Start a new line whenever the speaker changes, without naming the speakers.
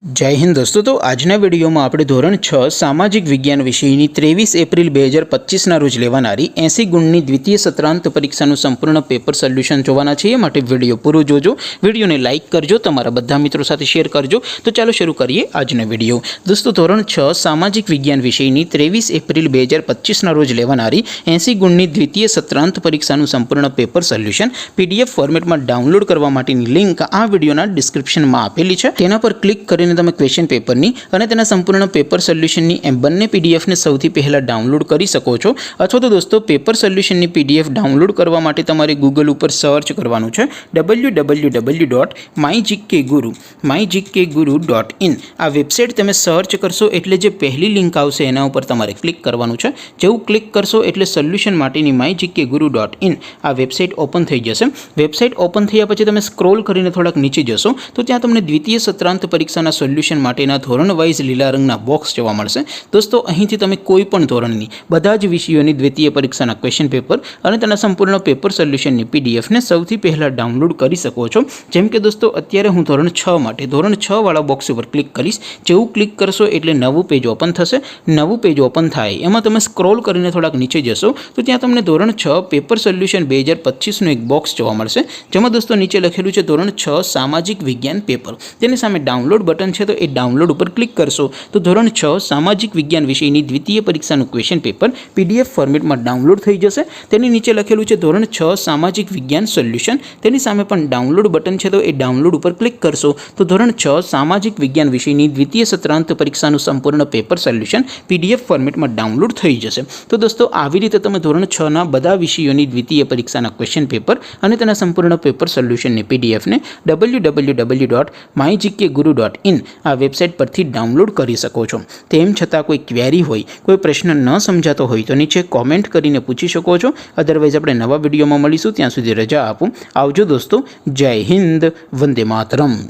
जय हिंद दोस्तों। तो आजना विडियो में આપણે ધોરણ 6 સામાજિક વિજ્ઞાન વિષયની 23 એપ્રિલ 2025 ના રોજ લેવાનારી 80 ગુણની દ્વિતીય સત્રાંત પરીક્ષાનું સંપૂર્ણ પેપર સોલ્યુશન જોવાના છે। માટે વિડિયો પૂરો જોજો, વિડિયોને લાઈક કરજો, તમારા બધા મિત્રો સાથે શેર કરજો। તો ચાલો શરૂ કરીએ આજનો વિડિયો। દોસ્તો ધોરણ 6 સામાજિક વિજ્ઞાન વિષયની 23 એપ્રિલ 2025 ના રોજ લેવાનારી 80 ગુણની દ્વિતીય સત્રાંત પરીક્ષાનું સંપૂર્ણ પેપર સોલ્યુશન પીડીએફ ફોર્મેટમાં ડાઉનલોડ કરવા માટેની લિંક આ વિડિયોના ડિસ્ક્રિપ્શનમાં આપેલી છે। તેના પર ક્લિક કરીને તમે ક્વેશ્ચન પેપરની અને તેના સંપૂર્ણ પેપર સોલ્યુશનની એમ બંને પીડીએફને સૌથી પહેલા ડાઉનલોડ કરી શકો છો। અથવા તો દોસ્તો પેપર સોલ્યુશનની પીડીએફ ડાઉનલોડ કરવા માટે તમારે ગૂગલ ઉપર સર્ચ કરવાનું છે www.mygkguru.in। આ વેબસાઇટ તમે સર્ચ કરશો એટલે જે પહેલી લિંક આવશે એના ઉપર તમારે ક્લિક કરવાનું છે। જેવું ક્લિક કરશો એટલે સોલ્યુશન માટેની mygkguru.in આ વેબસાઇટ ઓપન થઈ જશે। વેબસાઇટ ઓપન થયા પછી તમે સ્ક્રોલ કરીને થોડાક નીચે જશો તો ત્યાં તમને દ્વિતીય સત્રાંત પરીક્ષાના સોલ્યુશન માટેના ધોરણ વાઇઝ લીલા રંગના બોક્સ જોવા મળશે। દોસ્તો અહીંથી તમે કોઈ પણ ધોરણની બધા જ વિષયોની દ્વિતીય પરીક્ષાના ક્વેશ્ચન પેપર અને તેના સંપૂર્ણ પેપર સોલ્યુશનની પીડીએફને સૌથી પહેલા ડાઉનલોડ કરી શકો છો। જેમ કે દોસ્તો અત્યારે હું ધોરણ 6 માટે ધોરણ 6 વાળા બોક્સ ઉપર ક્લિક કરીશ। જેવું ક્લિક કરશો એટલે નવું પેજ ઓપન થશે। નવું પેજ ઓપન થાય એમાં તમે સ્ક્રોલ કરીને થોડાક નીચે જશો તો ત્યાં તમને ધોરણ 6 પેપર સોલ્યુશન 2025નું એક બોક્સ જોવા મળશે। જેમાં દોસ્તો નીચે લખેલું છે ધોરણ 6 સામાજિક વિજ્ઞાન પેપર। તેની સામે ડાઉનલોડ બટન છે તો એ ડાઉનલોડ ઉપર ક્લિક કરશો તો ધોરણ 6 સામાજિક વિજ્ઞાન વિષયની દ્વિતીય પરીક્ષાનું ક્વેશ્ચન પેપર પીડીએફ ફોર્મેટમાં ડાઉનલોડ થઈ જશે। તેની નીચે લખેલું છે ધોરણ 6 સામાજિક વિજ્ઞાન સોલ્યુશન। તેની સામે પણ ડાઉનલોડ બટન છે તો એ ડાઉનલોડ ઉપર ક્લિક કરશો તો ધોરણ 6 સામાજિક વિજ્ઞાન વિષયની દ્વિતીય સત્રાંત પરીક્ષાનું સંપૂર્ણ પેપર સોલ્યુશન પીડીએફ ફોર્મેટમાં ડાઉનલોડ થઈ જશે। તો દોસ્તો આવી રીતે તમે ધોરણ 6 ના બધા વિષયોની દ્વિતીય પરીક્ષાના ક્વેશ્ચન પેપર અને તેના સંપૂર્ણ પેપર સોલ્યુશનની પીડીએફને www.mygkguru.in આ વેબસાઇટ પરથી ડાઉનલોડ કરી શકો છો। તેમ છતાં કોઈ ક્વેરી હોય, કોઈ પ્રશ્ન ન સમજાતો હોય તો નીચે કોમેન્ટ કરીને પૂછી શકો છો। અધરવાઇઝ આપણે નવા વિડીયોમાં મળીશું, ત્યાં સુધી રજા આપો। આવજો દોસ્તો। જય હિન્દ, વંદે માતરમ।